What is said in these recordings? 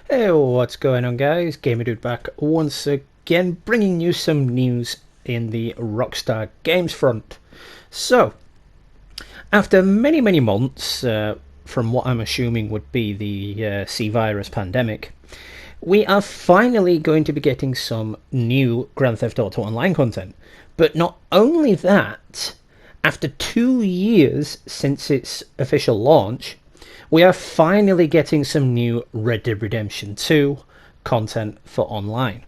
Hey, what's going on, guys? Gamer Dude back once again, bringing you some news in the Rockstar Games front. So, after many months, from what I'm assuming would be the C virus pandemic, we are finally going to be getting some new Grand Theft Auto Online content. But not only that, after 2 years since its official launch, we are finally getting some new Red Dead Redemption 2 content for online.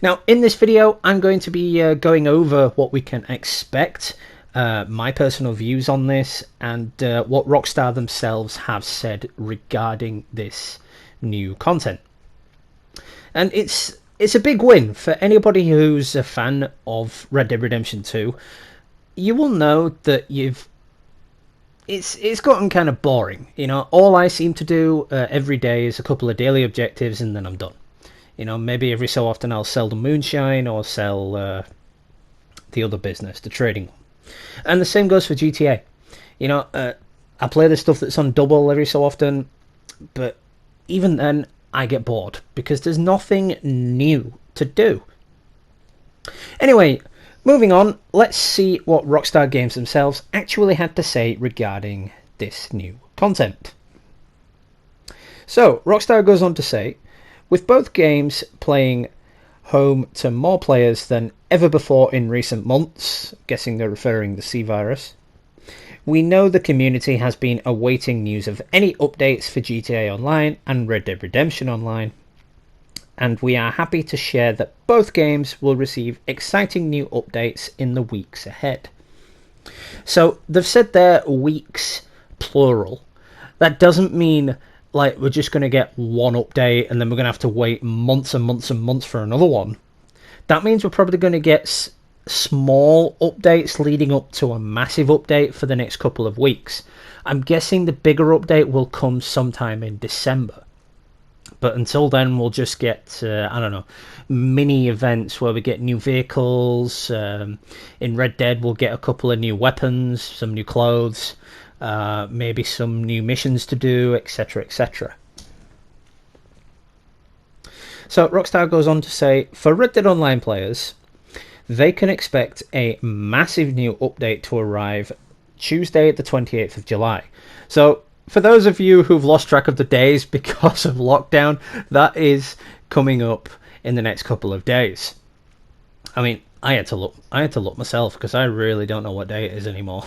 Now, in this video, I'm going to be going over what we can expect, my personal views on this, and what Rockstar themselves have said regarding this new content. And it's a big win for anybody who's a fan of Red Dead Redemption 2. You will know that it's gotten kind of boring. All I seem to do every day is a couple of daily objectives, and then I'm done. Maybe every so often I'll sell the moonshine or sell the other business, the trading one. And the same goes for GTA. I play the stuff that's on double every so often, but even then I get bored because there's nothing new to do. Anyway, moving on, let's see what Rockstar Games themselves actually had to say regarding this new content. So, Rockstar goes on to say, with both games playing home to more players than ever before in recent months, guessing they're referring to C virus, we know the community has been awaiting news of any updates for GTA Online and Red Dead Redemption Online, and we are happy to share that both games will receive exciting new updates in the weeks ahead. So they've said there weeks, plural. That doesn't mean like we're just going to get one update and then we're going to have to wait months and months and months for another one. That means we're probably going to get small updates leading up to a massive update for the next couple of weeks. I'm guessing the bigger update will come sometime in December. But until then, we'll just get, mini events where we get new vehicles. In Red Dead, we'll get a couple of new weapons, some new clothes, maybe some new missions to do, etc, etc. So Rockstar goes on to say, for Red Dead Online players, they can expect a massive new update to arrive Tuesday, the 28th of July. So, for those of you who've lost track of the days because of lockdown, that is coming up in the next couple of days. I mean, I had to look myself because I really don't know what day it is anymore.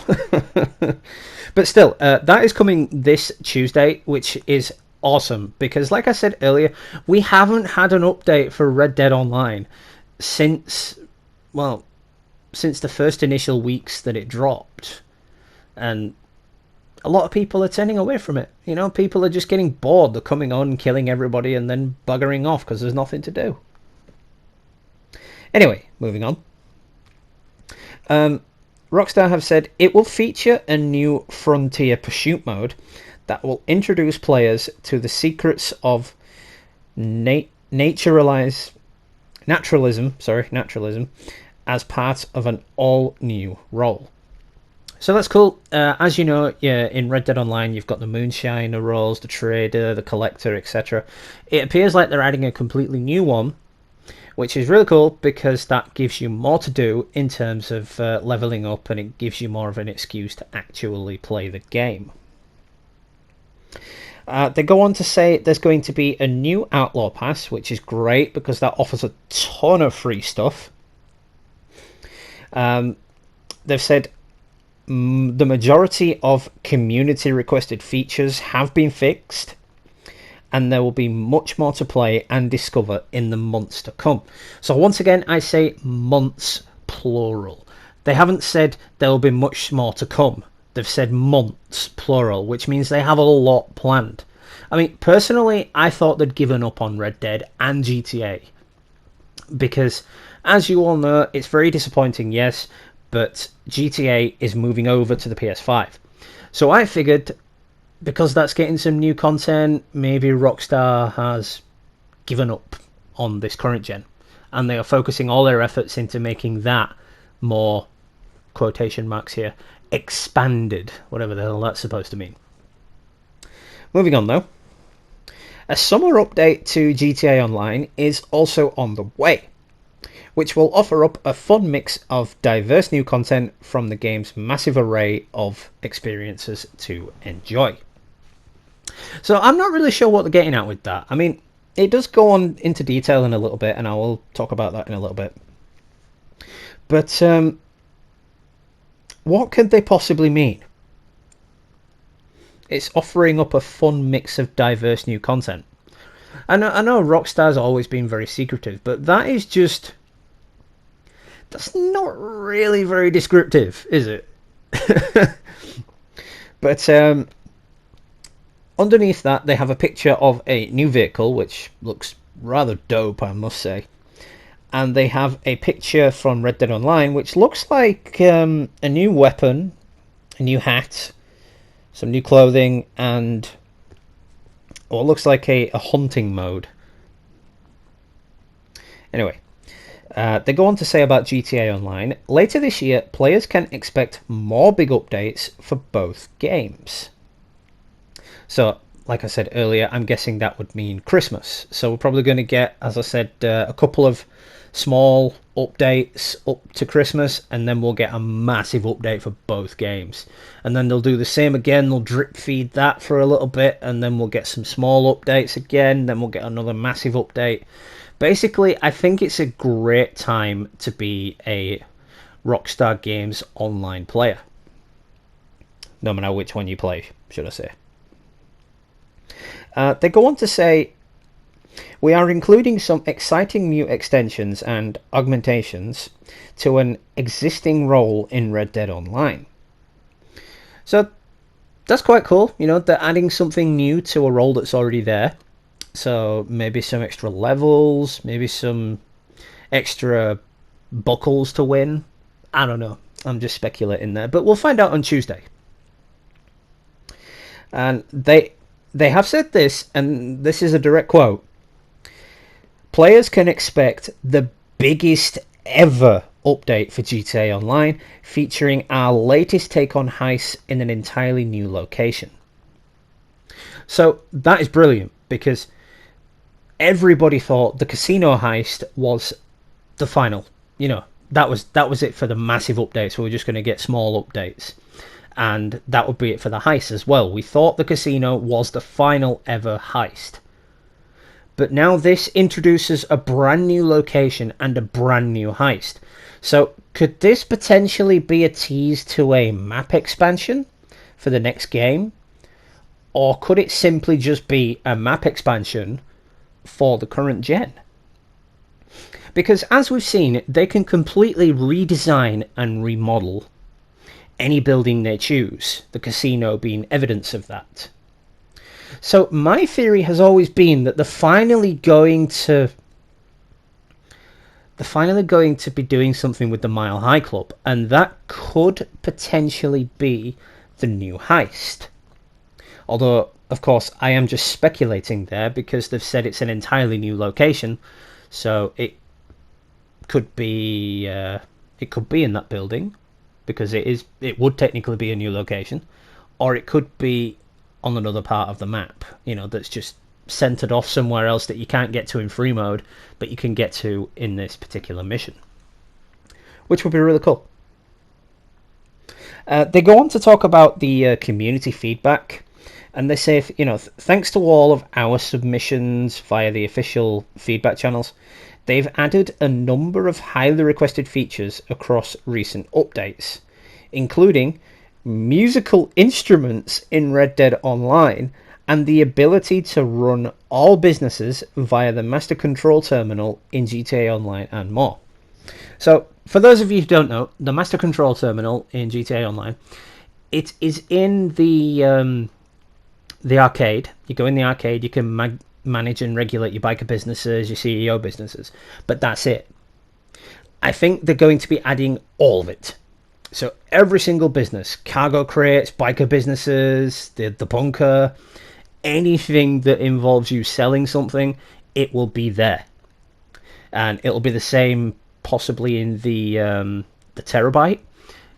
But still, that is coming this Tuesday, which is awesome because, like I said earlier, we haven't had an update for Red Dead Online since the first initial weeks that it dropped. And a lot of people are turning away from it. People are just getting bored. They're coming on, killing everybody, and then buggering off because there's nothing to do. Anyway, moving on. Rockstar have said it will feature a new Frontier Pursuit mode that will introduce players to the secrets of naturalism as part of an all-new role. So that's cool. As you know, in Red Dead Online, you've got the moonshiner roles, the trader, the collector, etc. It appears like they're adding a completely new one, which is really cool because that gives you more to do in terms of leveling up, and it gives you more of an excuse to actually play the game. They go on to say there's going to be a new Outlaw Pass, which is great because that offers a ton of free stuff. They've said the majority of community requested features have been fixed, and there will be much more to play and discover in the months to come. So once again, I say months plural. They haven't said there will be much more to come. They've said months plural, which means they have a lot planned. I mean, personally, I thought they'd given up on Red Dead and GTA because, as you all know, it's very disappointing, yes, but GTA is moving over to the PS5. So I figured, because that's getting some new content, maybe Rockstar has given up on this current gen, and they are focusing all their efforts into making that more, quotation marks here, expanded, whatever the hell that's supposed to mean. Moving on though. A summer update to GTA Online is also on the way, which will offer up a fun mix of diverse new content from the game's massive array of experiences to enjoy. So I'm not really sure what they're getting at with that. I mean, it does go on into detail in a little bit, and I will talk about that in a little bit. But what could they possibly mean? It's offering up a fun mix of diverse new content. I know Rockstar's always been very secretive, but that's not really very descriptive, is it? But underneath that, they have a picture of a new vehicle, which looks rather dope, I must say. And they have a picture from Red Dead Online, which looks like a new weapon, a new hat, some new clothing, and what looks like a hunting mode. Anyway, they go on to say about GTA Online, later this year, players can expect more big updates for both games. So, like I said earlier, I'm guessing that would mean Christmas. So we're probably going to get, as I said, a couple of small updates up to Christmas, and then we'll get a massive update for both games. And then they'll do the same again, they'll drip feed that for a little bit, and then we'll get some small updates again, then we'll get another massive update. Basically, I think it's a great time to be a Rockstar Games online player. No matter which one you play, should I say. They go on to say, we are including some exciting new extensions and augmentations to an existing role in Red Dead Online. So that's quite cool. You know, they're adding something new to a role that's already there. So maybe some extra levels, maybe some extra buckles to win. I don't know. I'm just speculating there. But we'll find out on Tuesday. And they have said this, and this is a direct quote. Players can expect the biggest ever update for GTA Online, featuring our latest take on heists in an entirely new location. So that is brilliant, because everybody thought the casino heist was the final. You know, that was it for the massive updates. We were just going to get small updates, and that would be it for the heist as well. We thought the casino was the final ever heist. But now this introduces a brand new location and a brand new heist. So could this potentially be a tease to a map expansion for the next game? Or could it simply just be a map expansion for the current gen? Because as we've seen, they can completely redesign and remodel any building they choose, the casino being evidence of that. So my theory has always been that they're finally going to be doing something with the Mile High Club, and that could potentially be the new heist. Although, of course, I am just speculating there because they've said it's an entirely new location, so it could be in that building, because it would technically be a new location, or it could be on another part of the map, you know, that's just centered off somewhere else that you can't get to in free mode, but you can get to in this particular mission, which would be really cool. They go on to talk about the community feedback, and they say, thanks to all of our submissions via the official feedback channels, they've added a number of highly requested features across recent updates, including musical instruments in Red Dead Online and the ability to run all businesses via the Master Control Terminal in GTA Online and more. So, for those of you who don't know, the Master Control Terminal in GTA Online, it is in the arcade. You go in the arcade, you can manage and regulate your biker businesses, your CEO businesses, but that's it. I think they're going to be adding all of it. So every single business, cargo crates, biker businesses, the bunker, anything that involves you selling something, it will be there. And it'll be the same possibly in the Terabyte.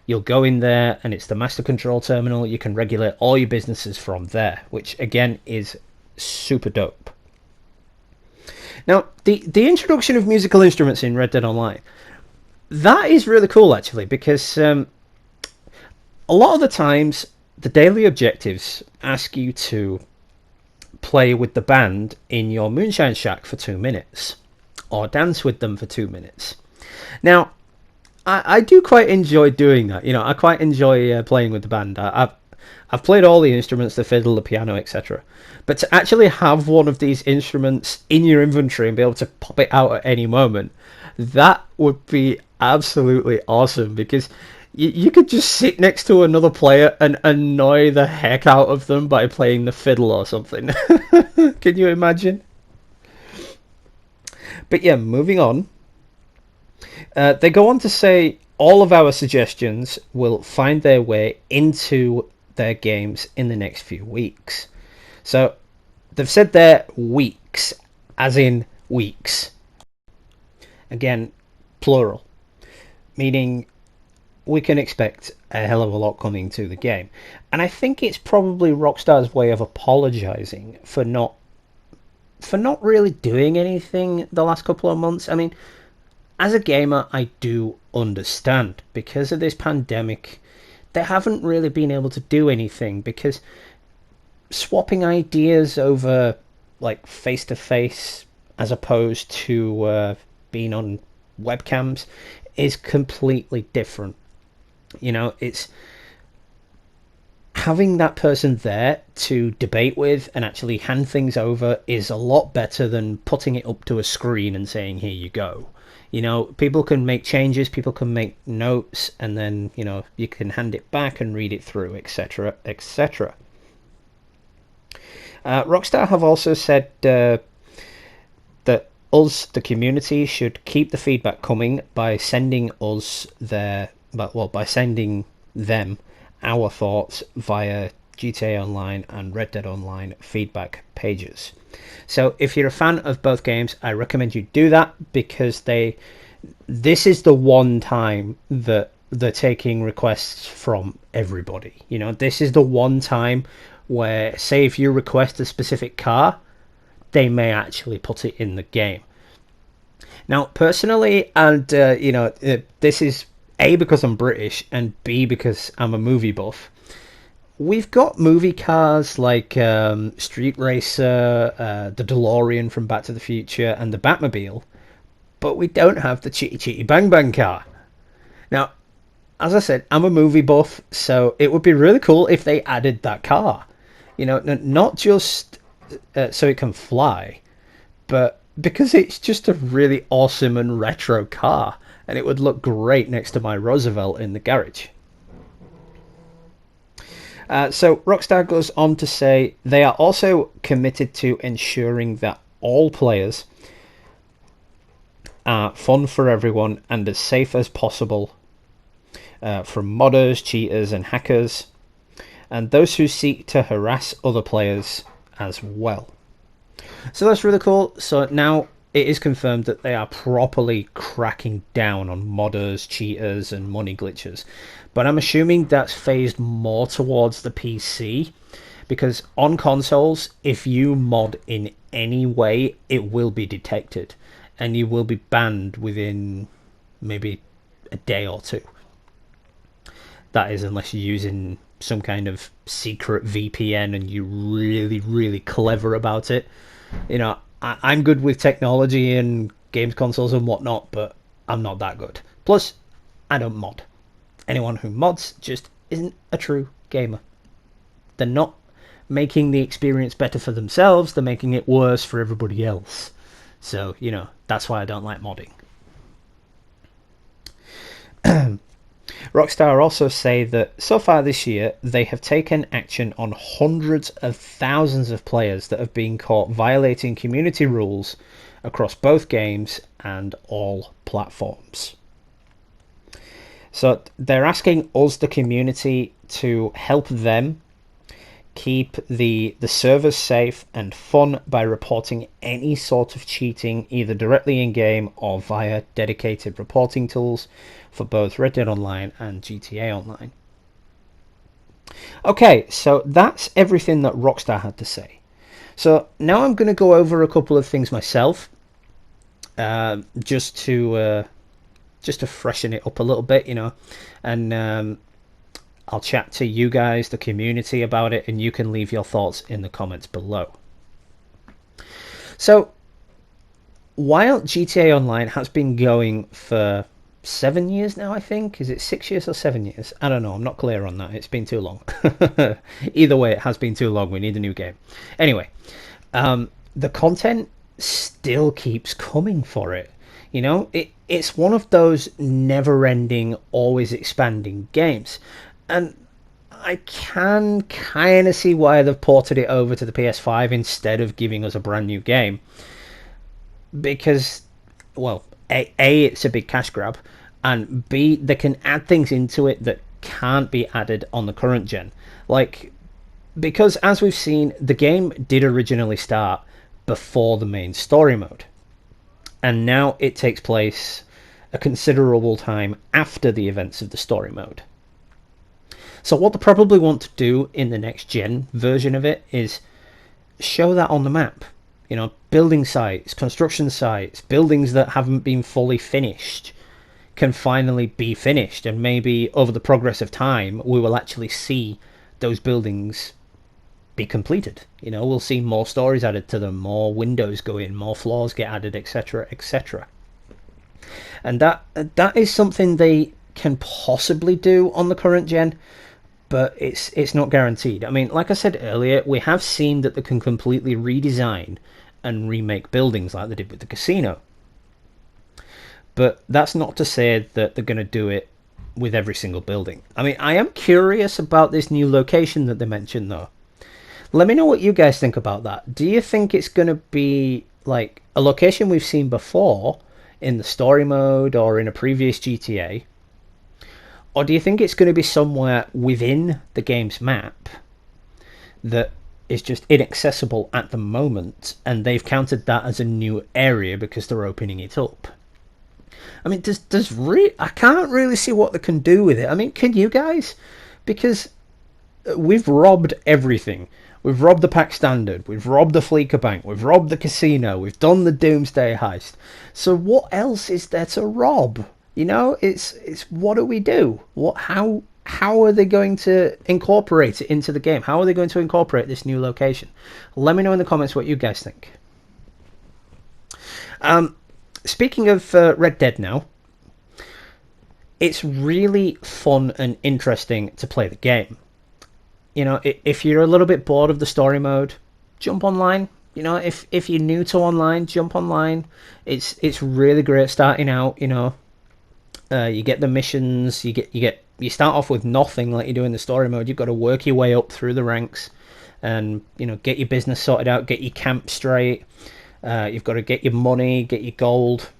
You'll go in there and it's the Master Control Terminal. You can regulate all your businesses from there, which again is super dope. Now, the introduction of musical instruments in Red Dead Online, that is really cool actually, because a lot of the times the daily objectives ask you to play with the band in your moonshine shack for 2 minutes, or dance with them for 2 minutes. Now, I do quite enjoy doing that. I quite enjoy playing with the band. I've played all the instruments, the fiddle, the piano, etc. But to actually have one of these instruments in your inventory and be able to pop it out at any moment, that would be absolutely awesome, because you could just sit next to another player and annoy the heck out of them by playing the fiddle or something. Can you imagine? But yeah, moving on. They go on to say all of our suggestions will find their way into their games in the next few weeks. So they've said there weeks, as in weeks. Again, plural, meaning we can expect a hell of a lot coming to the game. And I think it's probably Rockstar's way of apologizing for not really doing anything the last couple of months. I mean, as a gamer, I do understand, because of this pandemic, they haven't really been able to do anything, because swapping ideas over like face to face as opposed to being on webcams is completely different. It's having that person there to debate with and actually hand things over is a lot better than putting it up to a screen and saying, here you go. People can make changes, people can make notes, and then, you can hand it back and read it through, etc., etc. Rockstar have also said that us, the community, should keep the feedback coming by sending us by sending them our thoughts via GTA Online and Red Dead Online feedback pages. So if you're a fan of both games, I recommend you do that, because this is the one time that they're taking requests from everybody. This is the one time where, say, if you request a specific car, they may actually put it in the game. Now, personally, and this is A, because I'm British, and B, because I'm a movie buff, we've got movie cars like Street Racer, the DeLorean from Back to the Future, and the Batmobile, but we don't have the Chitty Chitty Bang Bang car. Now, as I said, I'm a movie buff, so it would be really cool if they added that car. Not just so it can fly, but because it's just a really awesome and retro car, and it would look great next to my Roosevelt in the garage. So Rockstar goes on to say they are also committed to ensuring that all players are fun for everyone and as safe as possible from modders, cheaters and hackers, and those who seek to harass other players as well. So that's really cool. So now it is confirmed that they are properly cracking down on modders, cheaters and money glitchers. But I'm assuming that's phased more towards the PC, because on consoles, if you mod in any way, it will be detected and you will be banned within maybe a day or two. That is, unless you're using some kind of secret VPN and you're really, really clever about it. I'm good with technology and games consoles and whatnot, but I'm not that good. Plus, I don't mod. Anyone who mods just isn't a true gamer. They're not making the experience better for themselves, they're making it worse for everybody else. So, that's why I don't like modding. Rockstar also say that so far this year they have taken action on hundreds of thousands of players that have been caught violating community rules across both games and all platforms. So they're asking us, the community, to help them keep the servers safe and fun by reporting any sort of cheating, either directly in game or via dedicated reporting tools for both Red Dead Online and GTA Online. Okay, so that's everything that Rockstar had to say. So now I'm going to go over a couple of things myself. just to freshen it up a little bit, and I'll chat to you guys, the community, about it, and you can leave your thoughts in the comments below. So, while GTA Online has been going for 7 years now, I think. Is it 6 years or 7 years? I don't know. I'm not clear on that. It's been too long. Either way, it has been too long. We need a new game. Anyway, the content still keeps coming for it. It's one of those never-ending, always expanding games. And I can kind of see why they've ported it over to the PS5 instead of giving us a brand new game. Because, well, A, it's a big cash grab, and B, they can add things into it that can't be added on the current gen. Because as we've seen, the game did originally start before the main story mode. And now it takes place a considerable time after the events of the story mode. So what they probably want to do in the next gen version of it is show that on the map. Building sites, construction sites, buildings that haven't been fully finished can finally be finished, and maybe over the progress of time we will actually see those buildings be completed. We'll see more stories added to them, more windows go in, more floors get added, etc., etc. And that is something they can possibly do on the current gen, but it's not guaranteed. I mean, like I said earlier, we have seen that they can completely redesign and remake buildings like they did with the casino. But that's not to say that they're going to do it with every single building. I mean, I am curious about this new location that they mentioned, though. Let me know what you guys think about that. Do you think it's going to be like a location we've seen before in the story mode or in a previous GTA? Or do you think it's going to be somewhere within the game's map that is just inaccessible at the moment, and they've counted that as a new area because they're opening it up? I mean, I can't really see what they can do with it. I mean, can you guys? Because we've robbed everything. We've robbed the pack standard. We've robbed the Fleeca Bank. We've robbed the casino. We've done the Doomsday heist. So what else is there to rob? It's what do we do? How are they going to incorporate it into the game? How are they going to incorporate this new location? Let me know in the comments what you guys think. Speaking of Red Dead now, it's really fun and interesting to play the game. If you're a little bit bored of the story mode, jump online. If you're new to online, jump online. It's really great starting out. You get the missions. You start off with nothing like you do in the story mode. You've got to work your way up through the ranks, and get your business sorted out, get your camp straight. You've got to get your money, get your gold,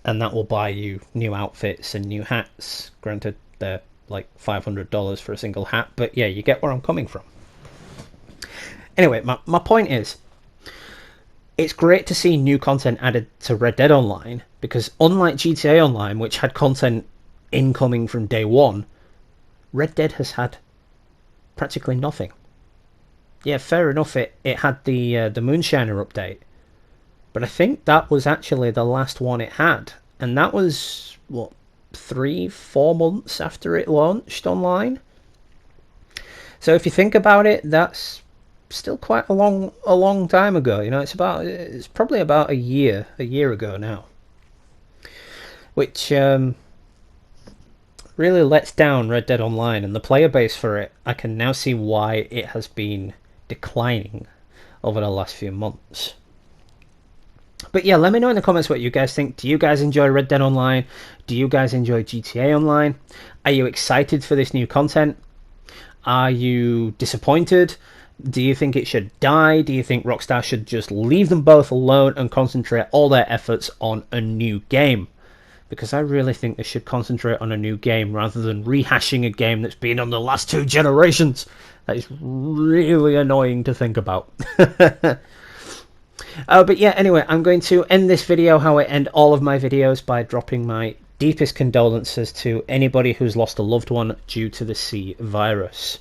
and that will buy you new outfits and new hats. Granted, they're like $500 for a single hat, but yeah, you get where I'm coming from. Anyway, my point is, it's great to see new content added to Red Dead Online, because unlike GTA Online, which had content incoming from day one, Red Dead has had practically nothing. Yeah, fair enough, it had the Moonshiner update, but I think that was actually the last one it had, and that was, 3-4 months after it launched online. So if you think about it, that's still quite a long time ago. It's probably about a year ago now, which really lets down Red Dead Online and the player base for it. I can now see why it has been declining over the last few months. But yeah, let me know in the comments what you guys think. Do you guys enjoy Red Dead Online? Do you guys enjoy GTA Online? Are you excited for this new content? Are you disappointed? Do you think it should die? Do you think Rockstar should just leave them both alone and concentrate all their efforts on a new game? Because I really think they should concentrate on a new game rather than rehashing a game that's been on the last 2 generations. That is really annoying to think about. But yeah, anyway, I'm going to end this video how I end all of my videos, by dropping my deepest condolences to anybody who's lost a loved one due to the C virus.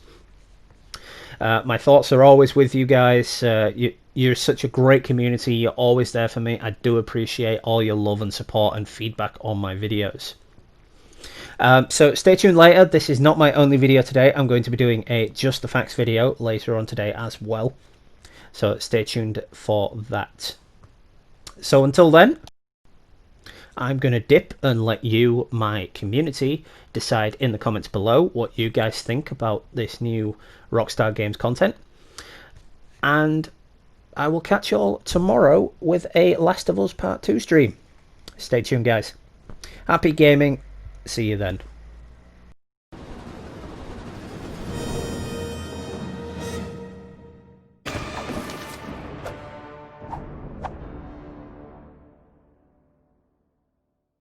My thoughts are always with you guys. You're such a great community. You're always there for me. I do appreciate all your love and support and feedback on my videos. So stay tuned later. This is not my only video today. I'm going to be doing a Just the Facts video later on today as well. So stay tuned for that. So until then, I'm going to dip and let you, my community, decide in the comments below what you guys think about this new Rockstar Games content. And I will catch you all tomorrow with a Last of Us Part 2 stream. Stay tuned, guys. Happy gaming. See you then.